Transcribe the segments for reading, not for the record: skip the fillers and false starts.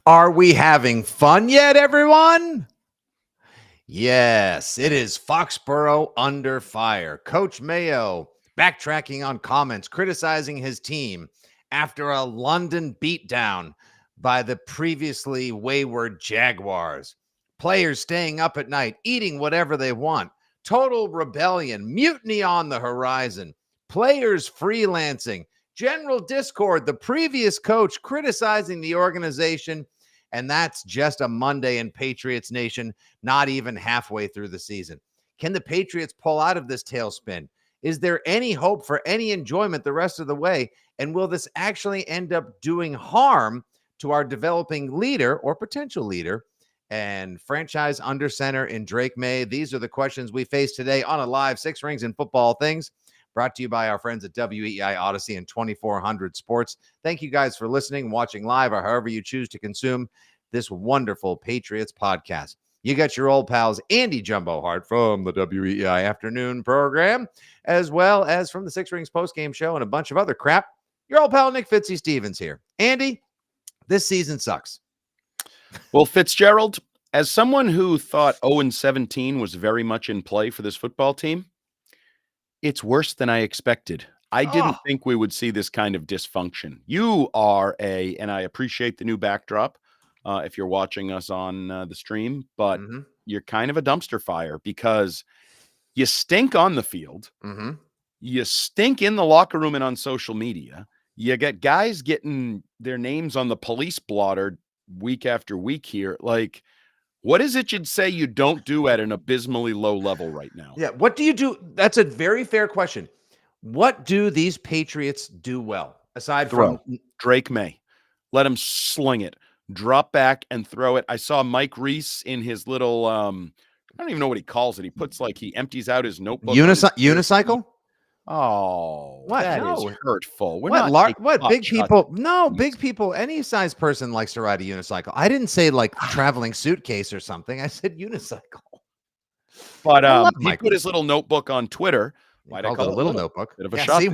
Are we having fun yet, everyone? Yes, it is Foxboro Under Fire. Coach Mayo backtracking on comments, criticizing his team after a London beatdown by the previously wayward Jaguars. Players staying up at night, eating whatever they want. Total rebellion, mutiny on the horizon. Players freelancing, general discord. The previous coach criticizing the organization. And that's just a Monday in Patriots Nation, not even halfway through the season. Can the Patriots pull out of this tailspin? Is there any hope for any enjoyment the rest of the way? And will this actually end up doing harm to our developing leader or potential leader and franchise under center in Drake May? These are the questions we face today on a live Six Rings and Football Things, brought to you by our friends at WEI Odyssey and 2400 Sports. Thank you guys for listening, watching live, or however you choose to consume this wonderful Patriots podcast. You got your old pals Andy Jumbo Hart from the WEI afternoon program, as well as from the Six Rings postgame show and a bunch of other crap. Your old pal Nick Fitzy Stevens here. Andy, this season sucks. Well, Fitzgerald, as someone who thought 0-17 was very much in play for this football team, it's worse than I expected. I didn't think we would see this kind of dysfunction. You are and I appreciate the new backdrop if you're watching us on the stream, but you're kind of a dumpster fire because you stink on the field. You stink in the locker room and on social media. You get guys getting their names on the police blotter week after week here. Like, what is it you'd say you don't do at an abysmally low level right now? Yeah, what do you do? That's a very fair question. What do these Patriots do well aside from Drake May? Let him sling it, drop back and throw it. I saw Mike Reese in his little I don't even know what he calls it. He puts he empties out his notebook. Unicycle? Oh, what? That is hurtful. What big people? No, big people. Any size person likes to ride a unicycle. I didn't say traveling suitcase or something. I said unicycle. But he put his little notebook on Twitter. Why'd I call it a little notebook? Bit of a shot. See,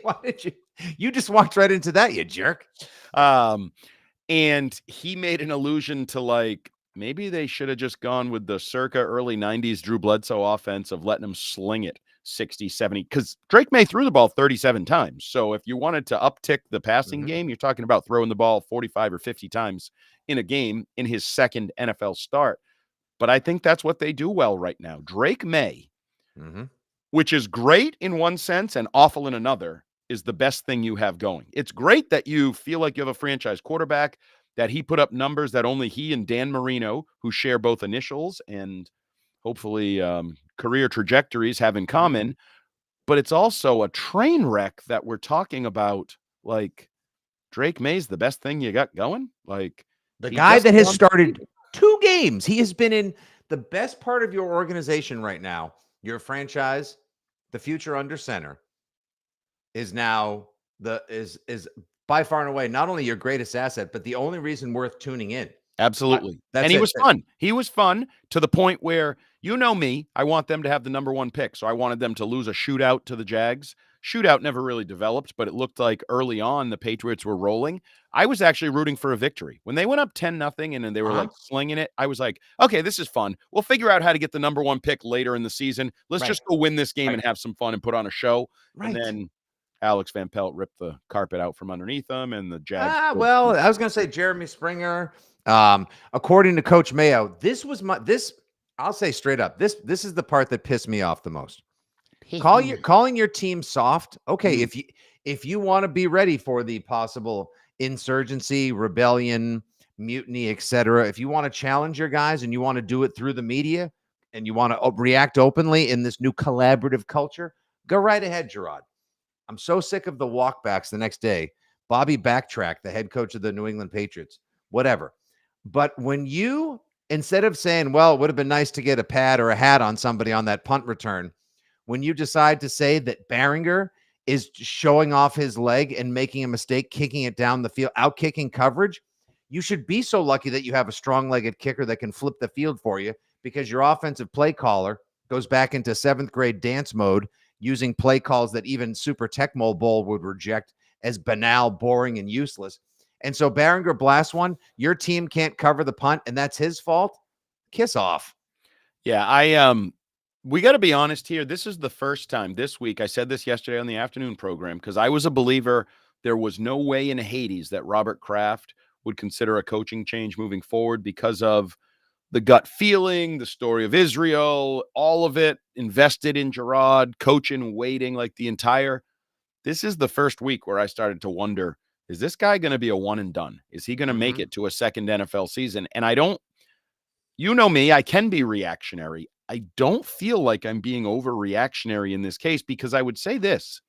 why did you? You just walked right into that, you jerk. And he made an allusion to maybe they should have just gone with the circa early 90s Drew Bledsoe offense of letting him sling it 60, 70, because Drake May threw the ball 37 times. So if you wanted to uptick the passing game, you're talking about throwing the ball 45 or 50 times in a game in his second NFL start. But I think that's what they do well right now. Drake May, which is great in one sense and awful in another, is the best thing you have going. It's great that you feel like you have a franchise quarterback, that he put up numbers that only he and Dan Marino, who share both initials and hopefully career trajectories, have in common. But it's also a train wreck that we're talking about. Drake May's the best thing you got going. The guy that has started 2 games. He has been in the best part of your organization right now. Your franchise, the future under center, is now is by far and away not only your greatest asset, but the only reason worth tuning in. Absolutely. And he was fun. He was fun to the point where, you know me, I want them to have the number 1 pick. So I wanted them to lose a shootout to the Jags. Shootout never really developed, but it looked like early on the Patriots were rolling. I was actually rooting for a victory. When they went up 10-0 and then they were slinging it, I was like, okay, this is fun. We'll figure out how to get the number 1 pick later in the season. Let's just go win this game and have some fun and put on a show. And then Alex Van Pelt ripped the carpet out from underneath them, and the Jags. Well, I was going to say Jeremy Springer. According to Coach Mayo, I'll say straight up, this is the part that pissed me off the most. Calling your team soft. Okay, if you want to be ready for the possible insurgency, rebellion, mutiny, etc., if you want to challenge your guys and you want to do it through the media and you want to react openly in this new collaborative culture, go right ahead, Gerard. I'm so sick of the walkbacks the next day. Bobby Backtrack, the head coach of the New England Patriots, whatever. But when you, instead of saying, well, it would have been nice to get a pad or a hat on somebody on that punt return, when you decide to say that Behringer is showing off his leg and making a mistake, kicking it down the field, out kicking coverage, you should be so lucky that you have a strong-legged kicker that can flip the field for you, because your offensive play caller goes back into 7th grade dance mode using play calls that even Super Tech Bowl would reject as banal, boring, and useless. And so Behringer blasts one. Your team can't cover the punt, and that's his fault. Kiss off. Yeah, we got to be honest here. This is the first time this week. I said this yesterday on the afternoon program because I was a believer there was no way in Hades that Robert Kraft would consider a coaching change moving forward because of the gut feeling, the story of Israel, all of it invested in Gerard, coaching, waiting, like the entire. This is the first week where I started to wonder, is this guy going to be a one and done? Is he going to make it to a second NFL season? And I don't, you know me, I can be reactionary. I don't feel like I'm being overreactionary in this case because I would say this.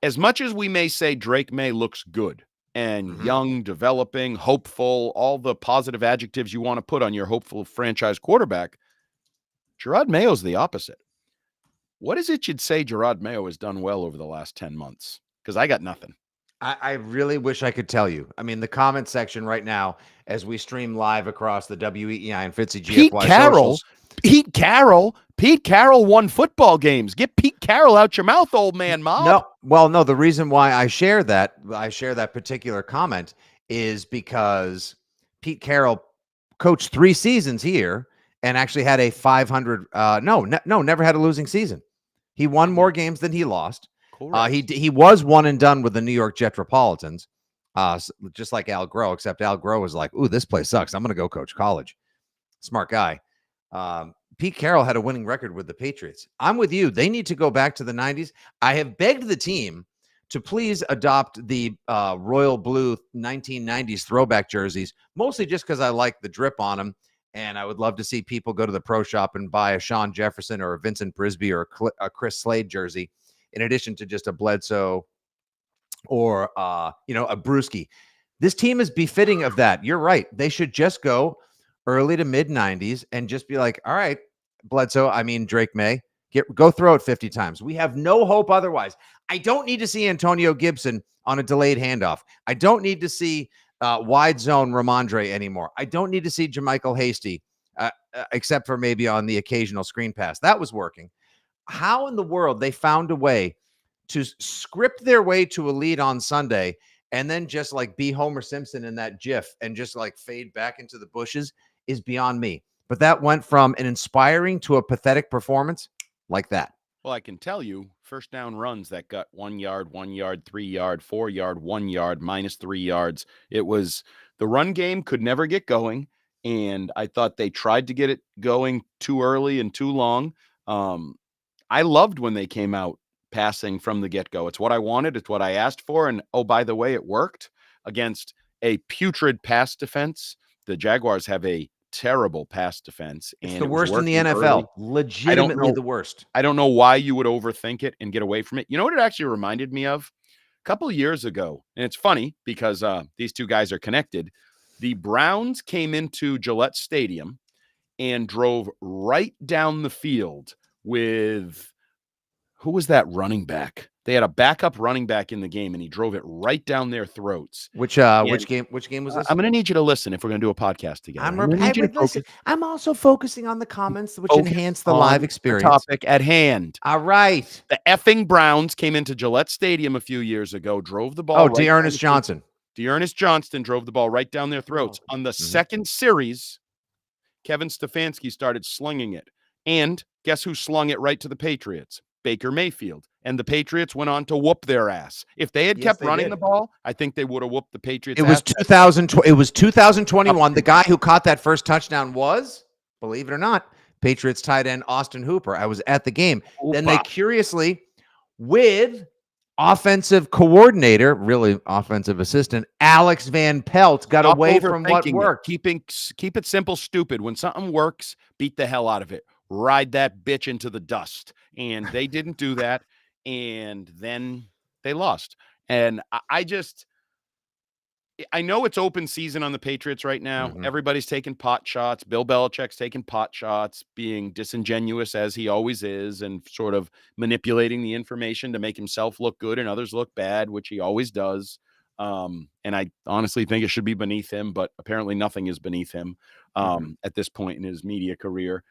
As much as we may say Drake May looks good and young, developing, hopeful, all the positive adjectives you want to put on your hopeful franchise quarterback, Gerard Mayo's the opposite. What is it you'd say Gerard Mayo has done well over the last 10 months? Because I got nothing. I really wish I could tell you. I mean, the comment section right now, as we stream live across the WEEI and Fitzy GFY socials. Pete Carroll won football games. Get Pete Carroll out your mouth, old man, Mob. No. The reason why I share that particular comment is because Pete Carroll coached 3 seasons here and actually had a 500. Never had a losing season. He won more games than he lost. He was one and done with the New York Jetropolitans, just like Al Groh, except Al Groh was like, "Ooh, this place sucks. I'm going to go coach college." Smart guy. Pete Carroll had a winning record with the Patriots. I'm with you. They need to go back to the 90s. I have begged the team to please adopt the royal blue 1990s throwback jerseys, mostly just because I like the drip on them. And I would love to see people go to the pro shop and buy a Sean Jefferson or a Vincent Brisby or a Chris Slade jersey, in addition to just a Bledsoe or, a Brewski. This team is befitting of that. You're right. They should just go early to mid 90s and just be like, all right, Drake May, go throw it 50 times. We have no hope otherwise. I don't need to see Antonio Gibson on a delayed handoff. I don't need to see wide zone Ramondre anymore. I don't need to see Jermichael Hasty, except for maybe on the occasional screen pass. That was working. How in the world they found a way to script their way to a lead on Sunday and then just like be Homer Simpson in that GIF and just like fade back into the bushes is beyond me. But that went from an inspiring to a pathetic performance like that. Well, I can tell you, first down runs that got 1 yard, 1 yard, 3 yard, 4 yard, 1 yard, -3 yards. It was the run game could never get going. And I thought they tried to get it going too early and too long. I loved when they came out passing from the get-go. It's what I wanted. It's what I asked for. And oh, by the way, it worked against a putrid pass defense. The Jaguars have a terrible pass defense. It's the worst in the NFL. Legitimately the worst. I don't know why you would overthink it and get away from it. You know what it actually reminded me of? A couple of years ago, and it's funny because these two guys are connected. The Browns came into Gillette Stadium and drove right down the field with, who was that running back? They had a backup running back in the game, and he drove it right down their throats. Which game was this? I'm going to need you to listen if we're going to do a podcast together. I'm also focusing on the comments, which enhance the live experience. Topic at hand. All right. The effing Browns came into Gillette Stadium a few years ago, drove the ball. Oh, Dearness Johnson. Dearness Johnston drove the ball right down their throats. On the second series, Kevin Stefanski started slinging it. And guess who slung it right to the Patriots? Baker Mayfield. And the Patriots went on to whoop their ass. If they had kept running the ball, I think they would have whooped the Patriots. It was 2021. The guy who caught that first touchdown was, believe it or not, Patriots tight end Austin Hooper. I was at the game. Then they curiously, with offensive coordinator, really offensive assistant, Alex Van Pelt, got away from what worked. Keep it simple, stupid. When something works, beat the hell out of it. Ride that bitch into the dust. And they didn't do that. And then they lost. And I know it's open season on the Patriots right now. Everybody's taking pot shots. Bill Belichick's taking pot shots, being disingenuous as he always is, and sort of manipulating the information to make himself look good and others look bad, which he always does. And I honestly think it should be beneath him, but apparently nothing is beneath him at this point in his media career.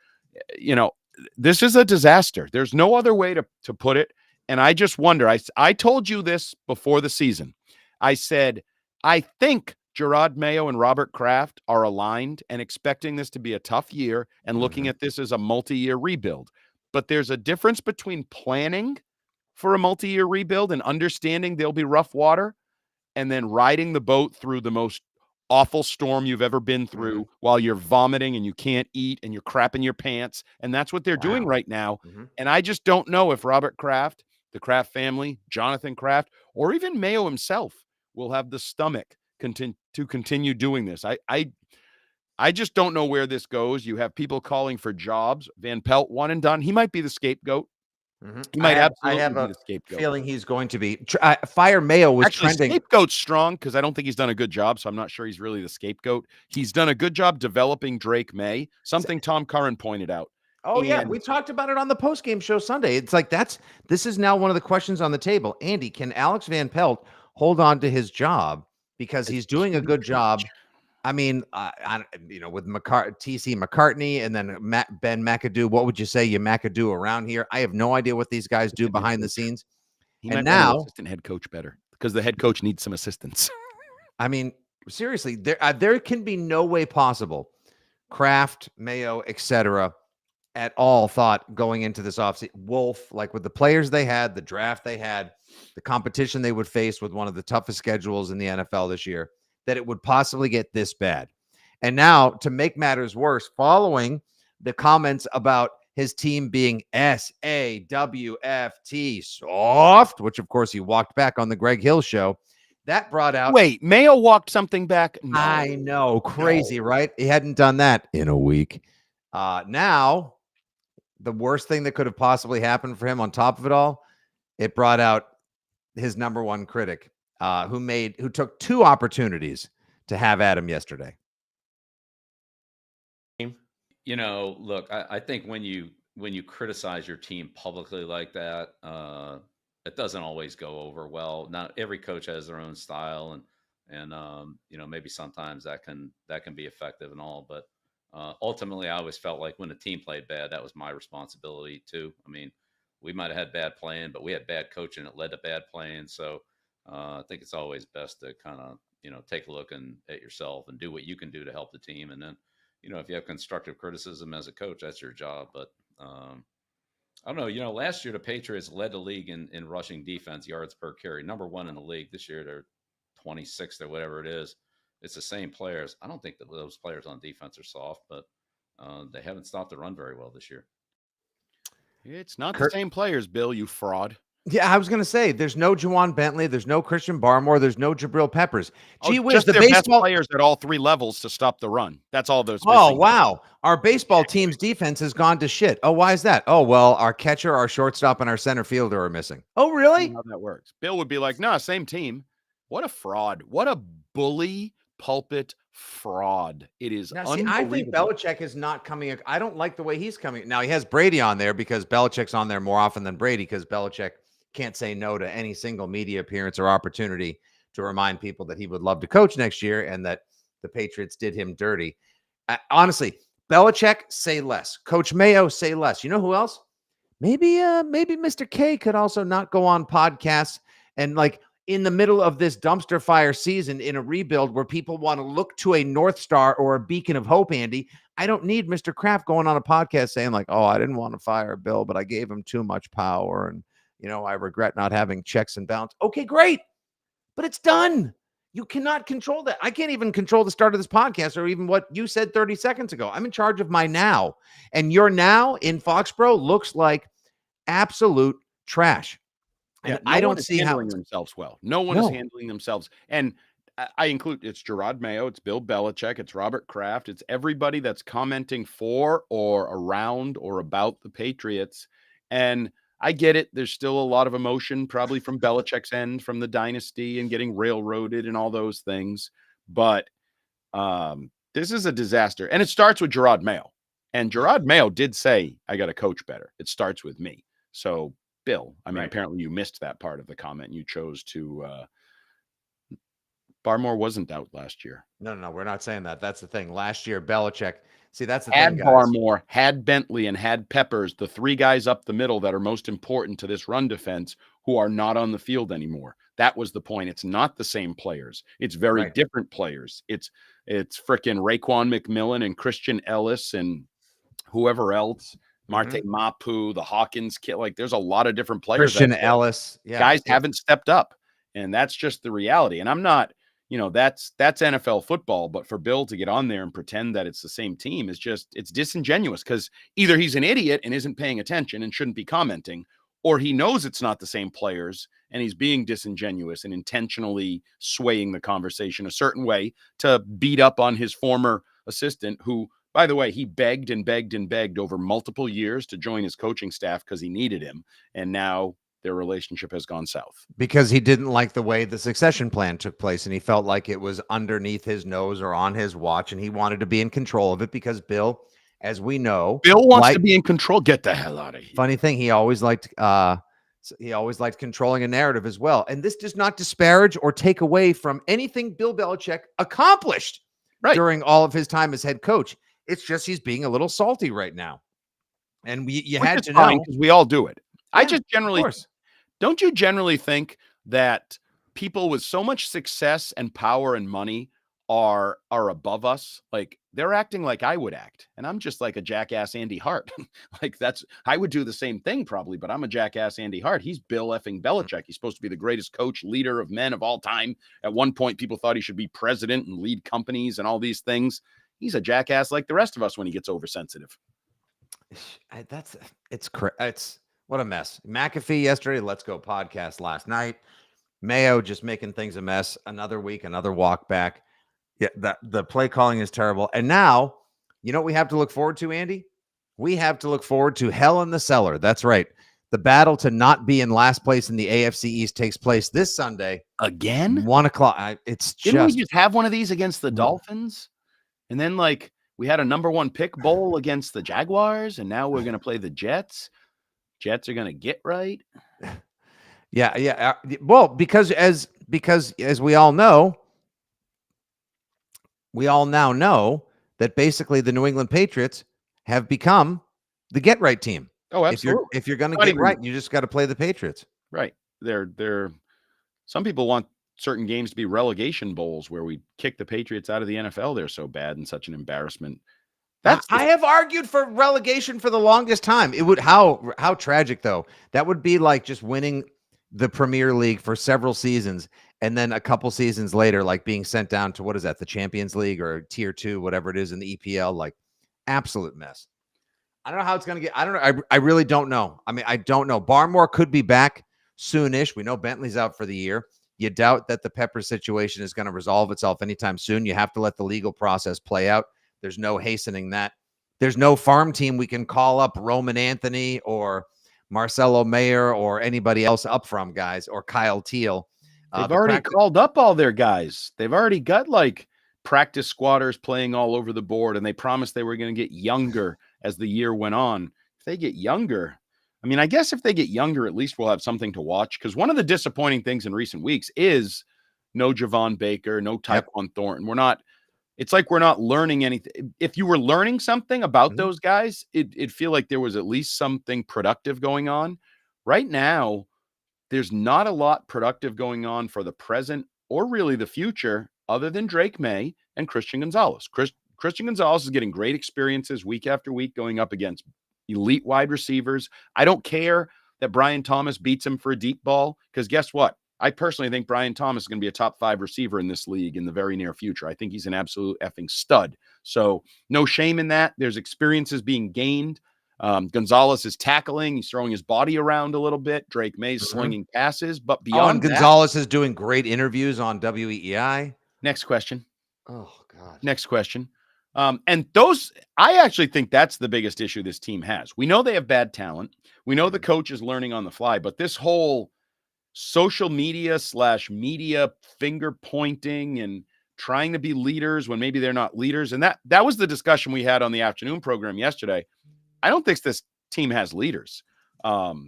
You know, this is a disaster. There's no other way to put it. And I just wonder, I told you this before the season. I said, I think Gerard Mayo and Robert Kraft are aligned and expecting this to be a tough year and looking at this as a multi-year rebuild. But there's a difference between planning for a multi-year rebuild and understanding there'll be rough water and then riding the boat through the most awful storm you've ever been through while you're vomiting and you can't eat and you're crapping your pants. And that's what they're doing right now. And I just don't know if Robert Kraft, the Kraft family, Jonathan Kraft, or even Mayo himself will have the stomach to continue doing this. I just don't know where this goes. You have people calling for jobs. Van Pelt, one and done. He might be the scapegoat. He might absolutely be the scapegoat. Feeling he's going to be. Fire Mayo was actually trending. Scapegoat's strong because I don't think he's done a good job, so I'm not sure he's really the scapegoat. He's done a good job developing Drake May, something Tom Curran pointed out. Oh, yeah. We talked about it on the postgame show Sunday. It's like this is now one of the questions on the table. Andy, can Alex Van Pelt hold on to his job because he's doing a good job? I mean, with TC McCartney and then Ben McAdoo, what would you say you McAdoo around here? I have no idea what these guys do behind the scenes. He might now assistant head coach better because the head coach needs some assistance. I mean, seriously, there can be no way possible Kraft, Mayo, etc. at all thought going into this offseason. Wolf, like with the players they had, the draft they had, the competition they would face with one of the toughest schedules in the NFL this year, that it would possibly get this bad. And now, to make matters worse, following the comments about his team being SAWFT soft, which of course he walked back on the Greg Hill show, that brought out. Wait, Mayo walked something back? No. I know, crazy, right? He hadn't done that in a week. Now, the worst thing that could have possibly happened for him on top of it all, it brought out his number one critic, who took two opportunities to have at him yesterday. Look, I think when you criticize your team publicly like that, it doesn't always go over well. Not every coach has their own style, and maybe sometimes that can be effective and all. But ultimately, I always felt like when the team played bad, that was my responsibility too. I mean, we might have had bad playing, but we had bad coaching that led to bad playing. So I think it's always best to kind of take a look at yourself and do what you can do to help the team, and then. If you have constructive criticism as a coach, that's your job. But I don't know. Last year the Patriots led the league in rushing defense yards per carry, number one in the league. This year they're 26th or whatever it is. It's the same players. I don't think that those players on defense are soft, but they haven't stopped the run very well this year. It's not the same players, Bill, you fraud. Yeah, I was going to say, there's no Juwan Bentley, there's no Christian Barmore, there's no Jabril Peppers. Gee whiz, the best players at all three levels to stop the run. That's all those. Oh, wow. Our baseball team's defense has gone to shit. Oh, why is that? Oh, well, our catcher, our shortstop, and our center fielder are missing. Oh, really? How that works. Bill would be like, nah, same team. What a fraud. What a bully pulpit fraud. It is unbelievable. I think Belichick is not coming. I don't like the way he's coming. Now, he has Brady on there because Belichick's on there more often than Brady because Belichick can't say no to any single media appearance or opportunity to remind people that he would love to coach next year and that the Patriots did him dirty. Honestly, Belichick, say less. Coach Mayo, say less. You know who else? Maybe Mr. K could also not go on podcasts and like in the middle of this dumpster fire season in a rebuild where people want to look to a North Star or a beacon of hope, Andy. I don't need Mr. Kraft going on a podcast saying like, oh, I didn't want to fire Bill, but I gave him too much power and I regret not having checks and balance. Okay, great. But it's done. You cannot control that. I can't even control the start of this podcast or even what you said 30 seconds ago. I'm in charge of my now. And your now in Foxboro looks like absolute trash. And I don't see how themselves well. No one is handling themselves. And I include it's Gerard Mayo, it's Bill Belichick, it's Robert Kraft, it's everybody that's commenting for or around or about the Patriots. And I get it. There's still a lot of emotion, probably from Belichick's end, from the dynasty and getting railroaded and all those things. But this is a disaster. And it starts with Gerard Mayo. And Gerard Mayo did say, I got to coach better. It starts with me. So, Bill, I mean, apparently you missed that part of the comment. You chose to Barmore wasn't out last year. No, we're not saying that. That's the thing. Last year, Belichick. See, that's the thing, guys. Barmore, had Bentley, and had Peppers, the three guys up the middle that are most important to this run defense, who are not on the field anymore. That was the point. It's not the same players. It's very Right. different players. It's frickin' Raekwon McMillan and Christian Ellis and whoever else, Marte Mapu, the Hawkins kid. Like, there's a lot of different players. Christian Ellis. Yeah. Guys haven't stepped up, and that's just the reality. And I'm not, that's NFL football, but for Bill to get on there and pretend that it's the same team is just, it's disingenuous, because either he's an idiot and isn't paying attention and shouldn't be commenting, or he knows it's not the same players and he's being disingenuous and intentionally swaying the conversation a certain way to beat up on his former assistant, who, by the way, he begged and begged and begged over multiple years to join his coaching staff because he needed him. And now their relationship has gone south. Because he didn't like the way the succession plan took place, and he felt like it was underneath his nose or on his watch, and he wanted to be in control of it because Bill, as we know, Bill wants to be in control. Get the hell out of here. Funny thing, he always liked controlling a narrative as well. And this does not disparage or take away from anything Bill Belichick accomplished during all of his time as head coach. It's just he's being a little salty right now. And you had to know, because we all do it. Yeah, I just generally, don't you generally think that people with so much success and power and money are above us? Like, they're acting like I would act, and I'm just like a jackass Andy Hart. Like, I would do the same thing probably, but I'm a jackass Andy Hart. He's Bill effing Belichick. He's supposed to be the greatest coach, leader of men of all time. At one point, people thought he should be president and lead companies and all these things. He's a jackass like the rest of us when he gets oversensitive. It's what a mess. McAfee yesterday, Let's Go podcast last night. Mayo just making things a mess. Another week, another walk back. Yeah, the play calling is terrible. And now, you know what we have to look forward to, Andy? We have to look forward to hell in the cellar. That's right. The battle to not be in last place in the AFC East takes place this Sunday. Again? 1 o'clock. Didn't we just have one of these against the Dolphins? And then, like, we had a number 1 pick bowl against the Jaguars, and now we're going to play the Jets. Jets are going to get right. Yeah. Well, because as we all know, we all now know that basically the New England Patriots have become the get right team. Oh, absolutely. If you're going to get right, you just got to play the Patriots. Right. They're some people want certain games to be relegation bowls where we kick the Patriots out of the NFL. They're so bad and such an embarrassment. I have argued for relegation for the longest time. It would how tragic though. That would be like just winning the Premier League for several seasons, and then a couple seasons later, like being sent down to, what is that, the Champions League or Tier 2, whatever it is in the EPL. Like, absolute mess. I don't know how it's going to get. I don't know. I really don't know. I mean, I don't know. Barmore could be back soonish. We know Bentley's out for the year. You doubt that the Pepper situation is going to resolve itself anytime soon. You have to let the legal process play out. There's no hastening that. There's no farm team we can call up Roman Anthony or Marcelo Mayer or anybody else up from, guys, or Kyle Teal. They've already called up all their guys. They've already got like practice squatters playing all over the board, and they promised they were going to get younger as the year went on. If they get younger, I mean, I guess if they get younger, at least we'll have something to watch. Because one of the disappointing things in recent weeks is no Javon Baker, no Tyquan Thornton. It's like we're not learning anything. If you were learning something about those guys, it'd feel like there was at least something productive going on. Right now, there's not a lot productive going on for the present or really the future other than Drake May and Christian Gonzalez. Christian Gonzalez is getting great experiences week after week going up against elite wide receivers. I don't care that Brian Thomas beats him for a deep ball, because guess what? I personally think Brian Thomas is going to be a top 5 receiver in this league in the very near future. I think he's an absolute effing stud. So no shame in that. There's experiences being gained. Gonzalez is tackling. He's throwing his body around a little bit. Drake May's slinging passes. But beyond Gonzalez is doing great interviews on WEEI. Next question. Oh, God. Next question. And those, I actually think that's the biggest issue this team has. We know they have bad talent. We know the coach is learning on the fly, but this whole social media / media finger pointing and trying to be leaders when maybe they're not leaders. And that was the discussion we had on the afternoon program yesterday. I don't think this team has leaders. The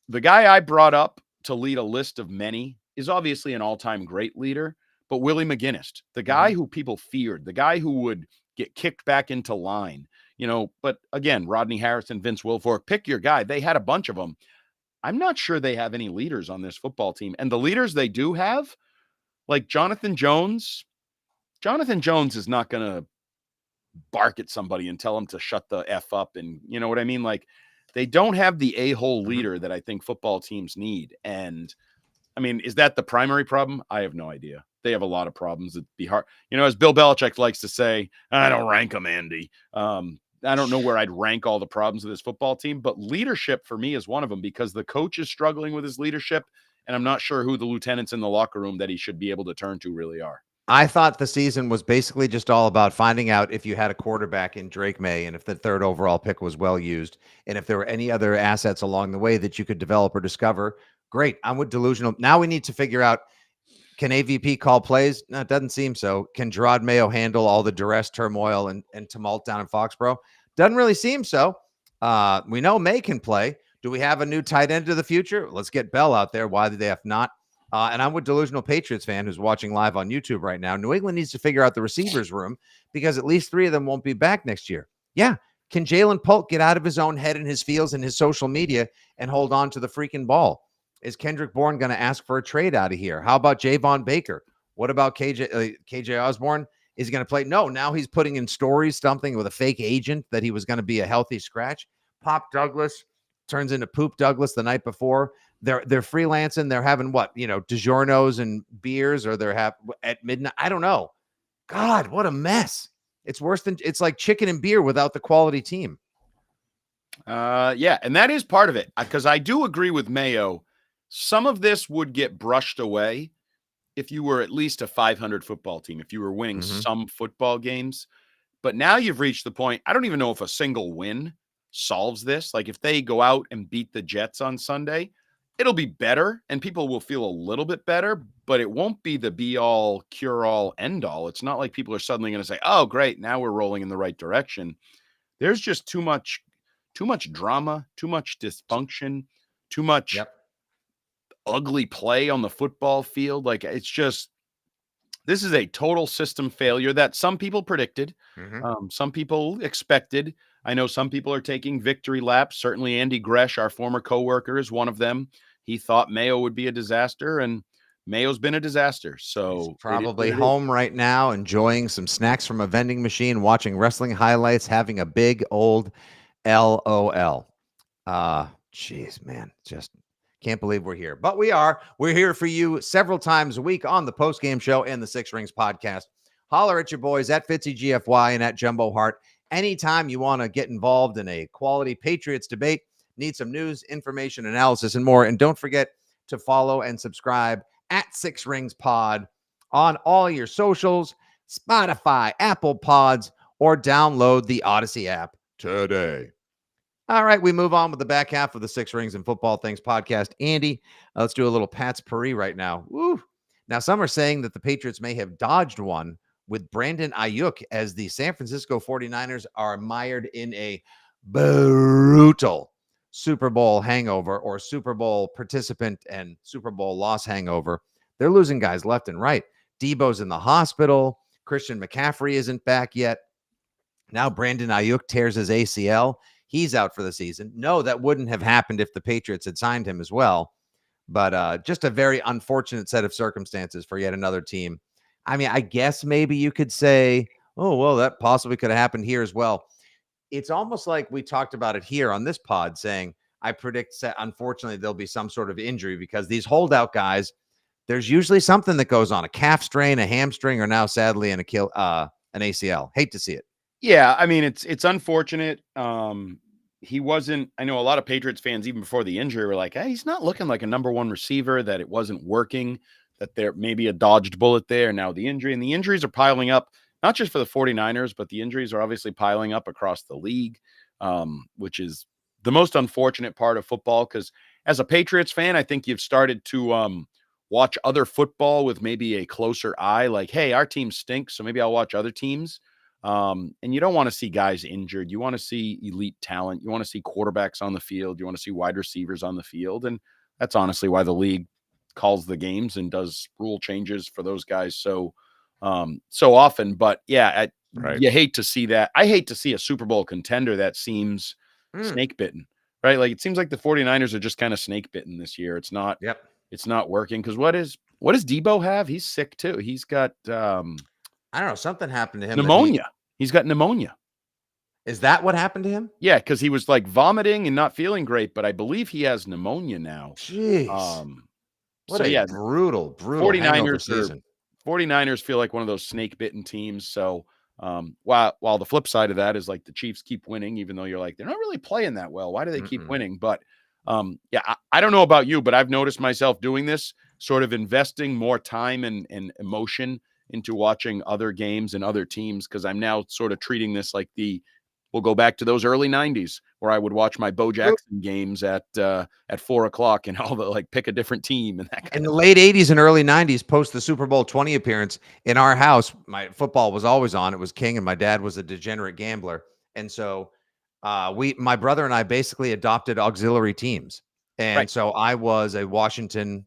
guy I brought up to lead a list of many is obviously an all-time great leader, but Willie McGinnis, the guy who people feared, the guy who would get kicked back into line, but again, Rodney Harrison, Vince Wilfork, pick your guy. They had a bunch of them. I'm not sure they have any leaders on this football team. And the leaders they do have, like Jonathan Jones is not going to bark at somebody and tell them to shut the F up. And you know what I mean? Like, they don't have the a-hole leader that I think football teams need. And I mean, is that the primary problem? I have no idea. They have a lot of problems. It'd be hard. You know, as Bill Belichick likes to say, I don't rank them, Andy. I don't know where I'd rank all the problems of this football team, but leadership for me is one of them, because the coach is struggling with his leadership, and I'm not sure who the lieutenants in the locker room that he should be able to turn to really are. I thought the season was basically just all about finding out if you had a quarterback in Drake May, and if the 3rd overall pick was well used, and if there were any other assets along the way that you could develop or discover. Great. I'm with delusional. Now we need to figure out, can AVP call plays? No, it doesn't seem so. Can Gerard Mayo handle all the duress, turmoil, and tumult down in Foxborough? Doesn't really seem so. We know May can play. Do we have a new tight end of the future? Let's get Bell out there. Why did they have not? And I'm with delusional Patriots fan who's watching live on YouTube right now. New England needs to figure out the receivers room, because at least 3 of them won't be back next year. Yeah. Can Jalen Polk get out of his own head and his feels and his social media and hold on to the freaking ball? Is Kendrick Bourne going to ask for a trade out of here? How about Javon Baker? What about KJ Osborne? Is he going to play? No, now he's putting in stories, something with a fake agent that he was going to be a healthy scratch. Pop Douglas turns into Poop Douglas the night before. They're freelancing. They're having what, DiGiorno's and beers, or they're at midnight. I don't know. God, what a mess. It's worse than, it's like chicken and beer without the quality team. Yeah. And that is part of it, because I do agree with Mayo. Some of this would get brushed away if you were at least a 500 football team, if you were winning some football games. But now you've reached the point, I don't even know if a single win solves this. Like, if they go out and beat the Jets on Sunday, it'll be better and people will feel a little bit better, but it won't be the be all, cure all, end all. It's not like people are suddenly going to say, oh, great, now we're rolling in the right direction. There's just too much drama, too much dysfunction, too much ugly play on the football field. Like, it's just, this is a total system failure that some people predicted. Some people expected. I know some people are taking victory laps. Certainly Andy Gresh, our former coworker, is one of them. He thought Mayo would be a disaster, and Mayo's been a disaster. So he's probably home right now, enjoying some snacks from a vending machine, watching wrestling highlights, having a big old LOL. Jeez, man, just can't believe we're here, but we are. We're here for you several times a week on the post-game show and the Six Rings podcast. Holler at your boys at Fitzy GFY and at Jumbo Hart. Anytime you want to get involved in a quality Patriots debate, need some news, information, analysis, and more. And don't forget to follow and subscribe at Six Rings Pod on all your socials, Spotify, Apple Pods, or download the Odyssey app today. All right, we move on with the back half of the Six Rings and Football Things podcast. Andy, let's do a little Pat's Paris right now. Woo. Now, some are saying that the Patriots may have dodged one with Brandon Ayuk, as the San Francisco 49ers are mired in a brutal Super Bowl hangover, or Super Bowl participant and Super Bowl loss hangover. They're losing guys left and right. Debo's in the hospital. Christian McCaffrey isn't back yet. Now Brandon Ayuk tears his ACL. He's out for the season. No, that wouldn't have happened if the Patriots had signed him as well. But just a very unfortunate set of circumstances for yet another team. I mean, I guess maybe you could say, oh, well, that possibly could have happened here as well. It's almost like we talked about it here on this pod, saying, I predict, unfortunately, there'll be some sort of injury, because these holdout guys, there's usually something that goes on, a calf strain, a hamstring, or now sadly an ACL. Hate to see it. Yeah, I mean, it's unfortunate. He wasn't, I know a lot of Patriots fans, even before the injury, were like, hey, he's not looking like a number one receiver, that it wasn't working, that there may be a dodged bullet there. Now the injury, and the injuries are piling up, not just for the 49ers, but the injuries are obviously piling up across the league, which is the most unfortunate part of football. Because as a Patriots fan, I think you've started to watch other football with maybe a closer eye, like, hey, our team stinks, so maybe I'll watch other teams. And you don't want to see guys injured. You want to see elite talent. You want to see quarterbacks on the field. You want to see wide receivers on the field. And that's honestly why the league calls the games and does rule changes for those guys so often. But yeah, you hate to see that. I hate to see a Super Bowl contender that seems snake bitten. right? Like it seems like the 49ers are just kind of snake bitten this year. It's not Yep. it's not working because what does Debo have? He's sick too. He's got I don't know. Something happened to him. pneumonia. He's got pneumonia. Is that what happened to him? Yeah, because he was like vomiting and not feeling great, but I believe he has pneumonia now. Jeez. What So a yeah, brutal hangover 49ers season. 49ers feel like one of those snake bitten teams. So while the flip side of that is like the Chiefs keep winning, even though you're like, they're not really playing that well. Why do they keep winning? But I don't know about you, but I've noticed myself doing this, sort of investing more time and emotion into watching other games and other teams, because I'm now sort of treating this like we'll go back to those early 90s where I would watch my Bo Jackson games at 4:00 and all the like pick a different team and that kind In of the late 80s and early 90s, post the Super Bowl 20 appearance in our house, my football was always on. It was king, and my dad was a degenerate gambler. And so my brother and I basically adopted auxiliary teams. And Right. so I was a Washington.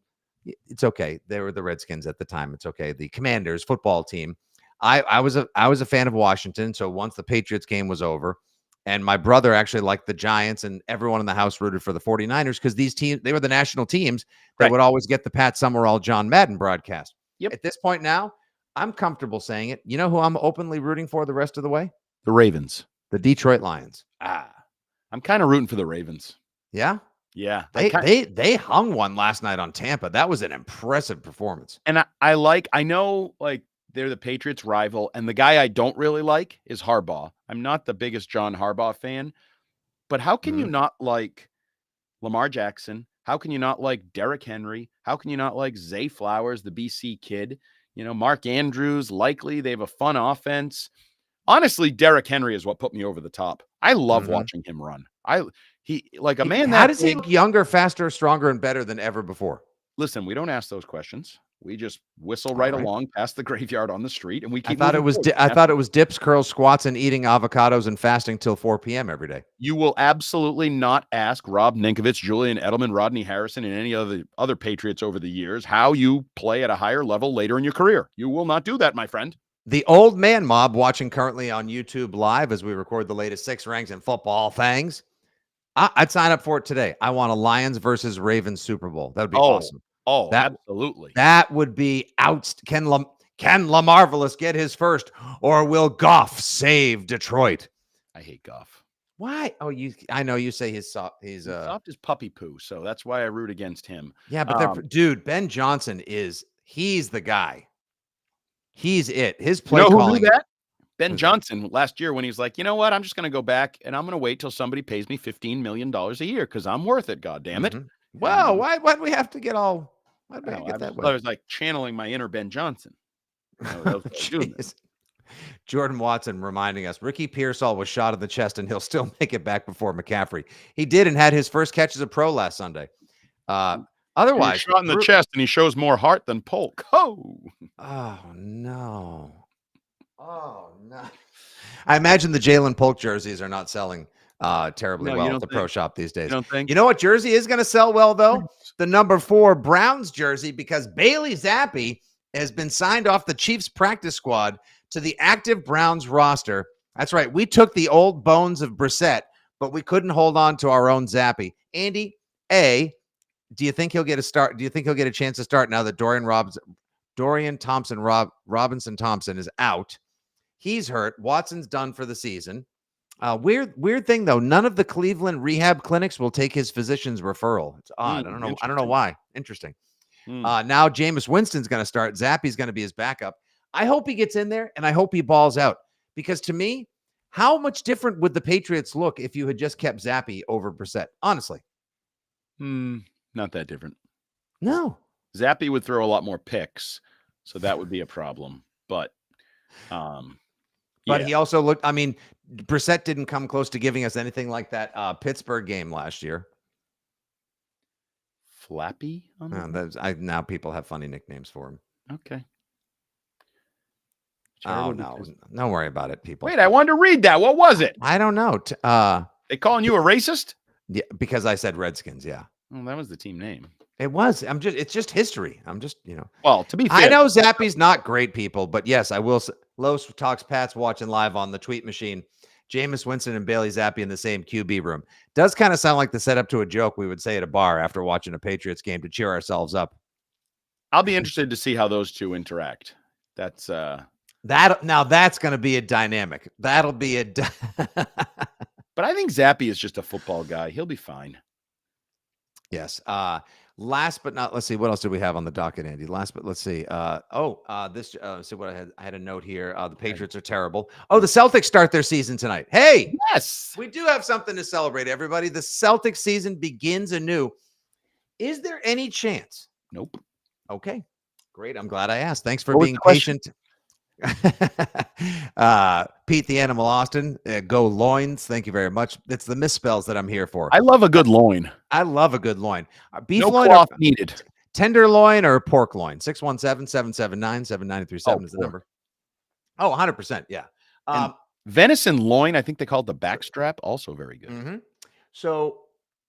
It's okay. They were the Redskins at the time. It's okay. The Commanders football team. I was a fan of Washington. So once the Patriots game was over, and my brother actually liked the Giants, and everyone in the house rooted for the 49ers because these teams, they were the national teams that would always get the Pat Summerall, John Madden broadcast. Yep. At this point now, I'm comfortable saying it. You know who I'm openly rooting for the rest of the way? The Ravens. The Detroit Lions. I'm kind of rooting for the Ravens. Yeah. Yeah. They hung one last night on Tampa. That was an impressive performance. And I know like they're the Patriots rival, and the guy I don't really like is Harbaugh. I'm not the biggest John Harbaugh fan, but how can you not like Lamar Jackson? How can you not like Derrick Henry? How can you not like Zay Flowers, the BC kid? Mark Andrews, likely they have a fun offense. Honestly, Derrick Henry is what put me over the top. I love watching him run. He like a man. How does he look younger, faster, stronger, and better than ever before? Listen, we don't ask those questions. We just whistle right along past the graveyard on the street, and we keep. I thought it was dips, curls, squats, and eating avocados and fasting till 4 p.m. every day. You will absolutely not ask Rob Ninkovich, Julian Edelman, Rodney Harrison, and any other Patriots over the years how you play at a higher level later in your career. You will not do that, my friend. The old man mob watching currently on YouTube live as we record the latest 6 ranks in football things. I'd sign up for it today. I want a Lions versus Ravens Super Bowl. That would be awesome. Oh, absolutely. That would be out. Can LaMarvelous get his first, or will Goff save Detroit? I hate Goff. Why? Oh, I know you say he's soft. He's soft as puppy poo, so that's why I root against him. Yeah, but dude, Ben Johnson he's the guy. He's it. His play calling. Who knew that? Ben Johnson last year when he was like, you know what? I'm just going to go back and I'm going to wait till somebody pays me $15 million a year because I'm worth it. God damn it. Wow. Why do we have to get all? I was like channeling my inner Ben Johnson. Jordan Watson reminding us Ricky Pearsall was shot in the chest and he'll still make it back before McCaffrey. He did and had his first catch as a pro last Sunday. Otherwise, shot in the chest and he shows more heart than Polk. Oh no. I imagine the Jalen Polk jerseys are not selling terribly well at the pro shop these days. You know what jersey is going to sell well, though? The number 4 Browns jersey, because Bailey Zappi has been signed off the Chiefs practice squad to the active Browns roster. That's right. We took the old bones of Brissett, but we couldn't hold on to our own Zappi. Andy, do you think he'll get a start? Do you think he'll get a chance to start now that Robinson Thompson is out? He's hurt. Watson's done for the season. Weird thing though. None of the Cleveland rehab clinics will take his physician's referral. It's odd. I don't know why. Interesting. Now Jameis Winston's going to start. Zappi's going to be his backup. I hope he gets in there and I hope he balls out, because to me, how much different would the Patriots look if you had just kept Zappi over Brissett? Honestly, not that different. No, Zappi would throw a lot more picks, so that would be a problem. But he also looked. I mean, Brissett didn't come close to giving us anything like that Pittsburgh game last year. Flappy? Now people have funny nicknames for him. Okay. Oh, no. Don't worry about it, people. Wait, I wanted to read that. What was it? I don't know. They calling you a racist? Yeah, because I said Redskins, yeah. Well, that was the team name. It was. It's just history. I'm just, Well, to be fair. I know Zappi's not great, people, but yes, I will. Los Talks Pat's watching live on the tweet machine. Jameis Winston and Bailey Zappi in the same QB room. Does kind of sound like the setup to a joke we would say at a bar after watching a Patriots game to cheer ourselves up. I'll be interested to see how those two interact. That's that's going to be a dynamic. That'll be a. But I think Zappy is just a football guy. He'll be fine. Yes. Last but not, let's see, what else do we have on the docket, Andy? Let's see. See what I had a note here. The Patriots are terrible. Oh, the Celtics start their season tonight. Hey, yes, we do have something to celebrate, everybody. The Celtics season begins anew. Is there any chance? Nope. Okay, great. I'm glad I asked. Thanks for being patient. Pete the Animal Austin, go loins. Thank you very much. It's the misspells that I'm here for. I love a good loin. I love a good loin. Beef no loin cloth needed. Tenderloin or pork loin? 617-779-7937 is the number. Oh, 100%. Yeah. Venison loin, I think they call it the backstrap, also very good. Mm-hmm. So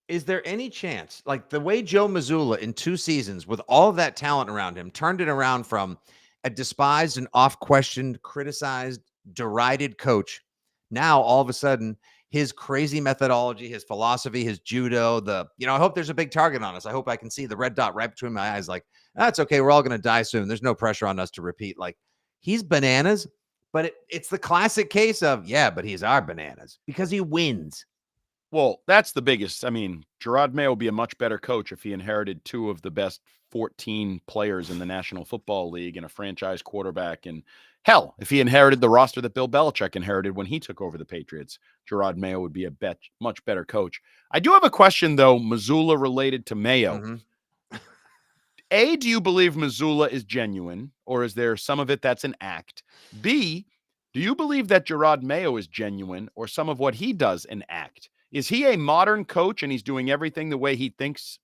is there any chance, like the way Joe Mazzulla in 2 seasons with all of that talent around him turned it around from a despised and off-questioned, criticized, derided coach, now all of a sudden his crazy methodology, his philosophy, his judo, I hope there's a big target on us. I hope I can see the red dot right between my eyes. Like, that's okay. We're all going to die soon. There's no pressure on us to repeat. Like, he's bananas, but it's the classic case of, yeah, but he's our bananas because he wins. Well, that's the biggest. I mean, Gerard Mayo would be a much better coach if he inherited 2 of the best 14 players in the National Football League and a franchise quarterback. And hell, if he inherited the roster that Bill Belichick inherited when he took over the Patriots, Gerard Mayo would be much better coach. I do have a question, though, Mazzulla related to Mayo. Mm-hmm. A, do you believe Mazzulla is genuine, or is there some of it that's an act? B, do you believe that Gerard Mayo is genuine, or some of what he does an act? Is he a modern coach and he's doing everything the way he thinks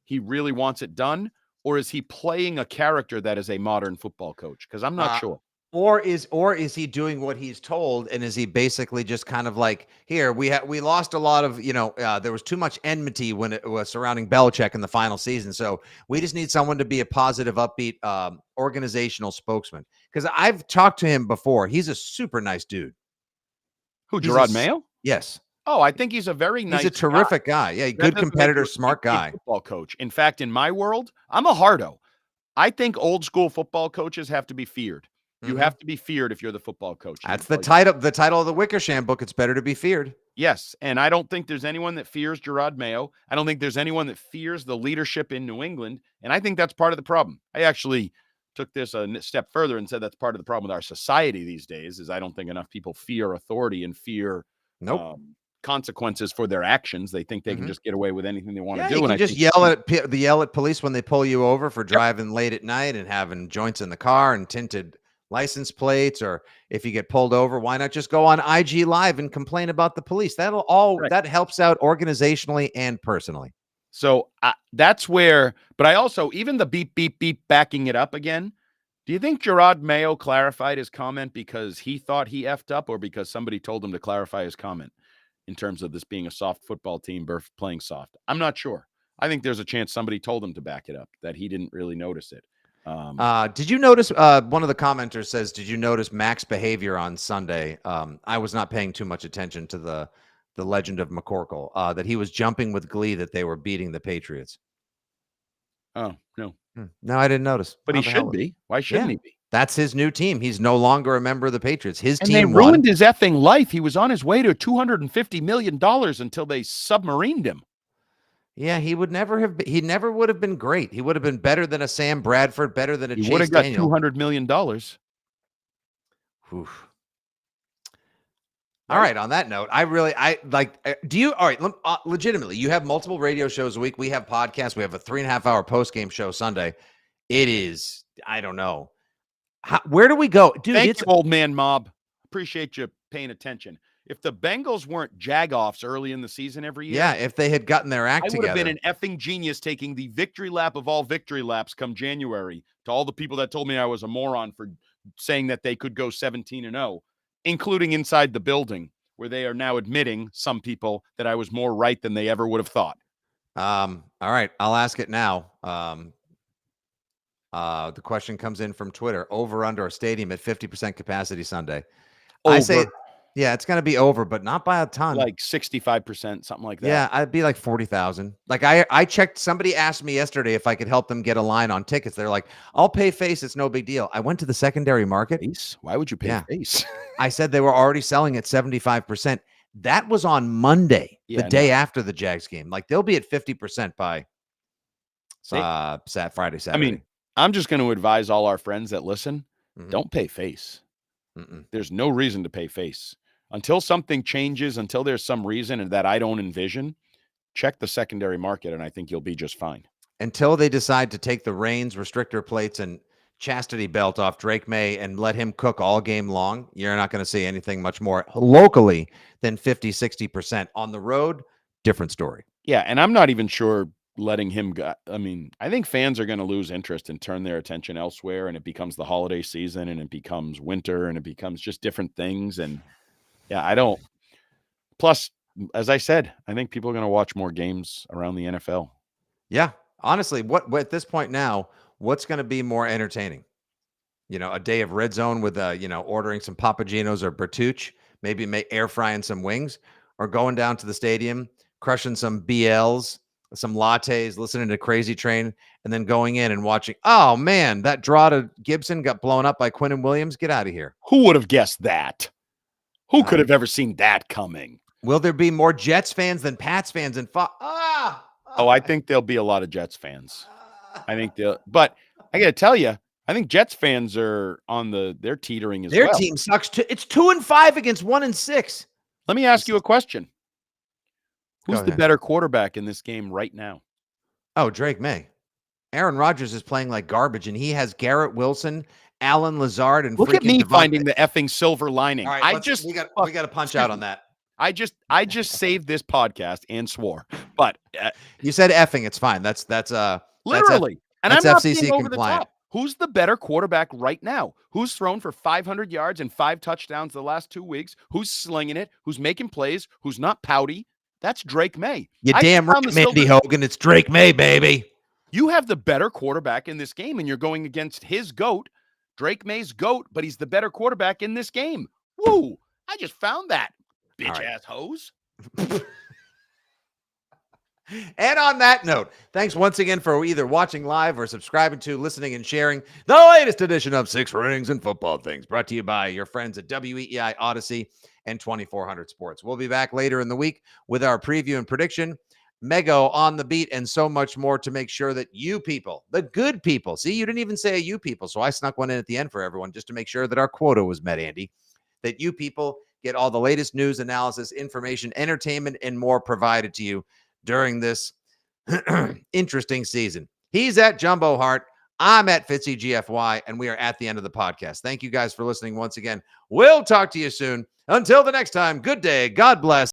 he really wants it done? Or is he playing a character that is a modern football coach? Because I'm not sure. Or is he doing what he's told? And is he basically just kind of like, here, we lost a lot of, there was too much enmity when it was surrounding Belichick in the final season. So we just need someone to be a positive, upbeat organizational spokesman. Because I've talked to him before. He's a super nice dude. Who, Gerard Mayo? Yes. Oh, I think he's a very nice He's a terrific guy. Yeah, good competitor, smart guy. Football coach. In fact, in my world, I'm a hardo. I think old school football coaches have to be feared. You have to be feared if you're the football coach. That's the title of the Wickersham book. It's better to be feared. Yes, and I don't think there's anyone that fears Gerard Mayo. I don't think there's anyone that fears the leadership in New England, and I think that's part of the problem. I actually took this a step further and said that's part of the problem with our society these days is I don't think enough people fear authority and fear consequences for their actions. They think they can just get away with anything they want to do. You can just yell at police when they pull you over for driving late at night and having joints in the car and tinted license plates, or if you get pulled over, why not just go on IG Live and complain about the police? That helps out organizationally and personally. So that's where, but I also, even the beep, beep, beep backing it up again, do you think Gerard Mayo clarified his comment because he thought he effed up or because somebody told him to clarify his comment in terms of this being a soft football team playing soft? I'm not sure. I think there's a chance somebody told him to back it up, that he didn't really notice it. Did you notice, one of the commenters says, did you notice Mac's behavior on Sunday? I was not paying too much attention to the legend of McCorkle, that he was jumping with glee that they were beating the Patriots. Oh, no. No, I didn't notice. But he should be. Why shouldn't he be? That's his new team. He's no longer a member of the Patriots. His team they ruined his effing life. He was on his way to $250 million until they submarined him. Yeah, he never would have been great. He would have been better than a Sam Bradford, better than a Chase Daniel. He would have got $200 million. Oof. All right. On that note, legitimately, you have multiple radio shows a week. We have podcasts. We have a 3.5-hour post-game show Sunday. It is, I don't know. Where do we go? Dude, Thank you, old man mob. Appreciate you paying attention. If the Bengals weren't jagoffs early in the season every year. Yeah, if they had gotten their act together. I would have been an effing genius taking the victory lap of all victory laps come January to all the people that told me I was a moron for saying that they could go 17-0, including inside the building, where they are now admitting, some people, that I was more right than they ever would have thought. All right, I'll ask it now. The question comes in from Twitter. Over under a stadium at 50% capacity Sunday. Over. I say Yeah, it's going to be over, but not by a ton. Like 65%, something like that. Yeah, I'd be like 40,000. Like I checked. Somebody asked me yesterday if I could help them get a line on tickets. They're like, "I'll pay face. It's no big deal." I went to the secondary market. Face? Why would you pay Yeah. face? I said they were already selling at 75%. That was on Monday, the Yeah, day no. after the Jags game. Like they'll be at 50% by Friday, Saturday. I mean, I'm just going to advise all our friends that listen, Mhm. don't pay face. Mm-mm. There's no reason to pay face. Until something changes, until there's some reason that I don't envision, check the secondary market, and I think you'll be just fine. Until they decide to take the reins, restrictor plates, and chastity belt off Drake May and let him cook all game long, you're not going to see anything much more locally than 50, 60%. On the road, different story. Yeah, and I'm not even sure letting him go. I mean, I think fans are going to lose interest and turn their attention elsewhere, and it becomes the holiday season, and it becomes winter, and it becomes just different things. And yeah, I don't. Plus, as I said, I think people are going to watch more games around the NFL. Yeah. Honestly, what at this point now, what's going to be more entertaining? A day of red zone with ordering some Papagenos or Bertucci, maybe air frying some wings, or going down to the stadium, crushing some BLs, some lattes, listening to Crazy Train, and then going in and watching. Oh man, that draw to Gibson got blown up by Quinnen Williams. Get out of here. Who would have guessed that? Who could have ever seen that coming? Will there be more Jets fans than Pats fans and Oh, I think there'll be a lot of Jets fans. I think but I got to tell you, I think Jets fans are they're teetering as well. Their team sucks too. It's 2-5 against 1-6. Let me ask you a question. Who's Go the ahead. better quarterback in this game right now? Oh, Drake May. Aaron Rodgers is playing like garbage, and he has Garrett Wilson, Alan Lazard, and Look at me Devontae. finding the effing silver lining. All right, we got to punch out on that. I just saved this podcast and swore, but you said effing. It's fine. That's literally, and I'm that's not FCC being over compliant. the top. Who's the better quarterback right now? Who's thrown for 500 yards and 5 touchdowns the last 2 weeks? Who's slinging it? Who's making plays? Who's not pouty? That's Drake May. You damn right, Mandy Hogan. It's Drake May, baby. You have the better quarterback in this game, and you're going against his GOAT, Drake May's GOAT, but he's the better quarterback in this game. Woo! I just found that, bitch-ass hose. And on that note, thanks once again for either watching live or subscribing to, listening, and sharing the latest edition of Six Rings and Football Things, brought to you by your friends at WEEI Odyssey and 2400 Sports. We'll be back later in the week with our preview and prediction, Mego on the beat, and so much more to make sure that you people, the good people, see, you didn't even say you people, so I snuck one in at the end for everyone just to make sure that our quota was met, Andy, that you people get all the latest news, analysis, information, entertainment, and more provided to you during this interesting season. He's at Jumbo Hart. I'm at Fitzy GFY, and we are at the end of the podcast. Thank you guys for listening once again. We'll talk to you soon. Until the next time, good day. God bless.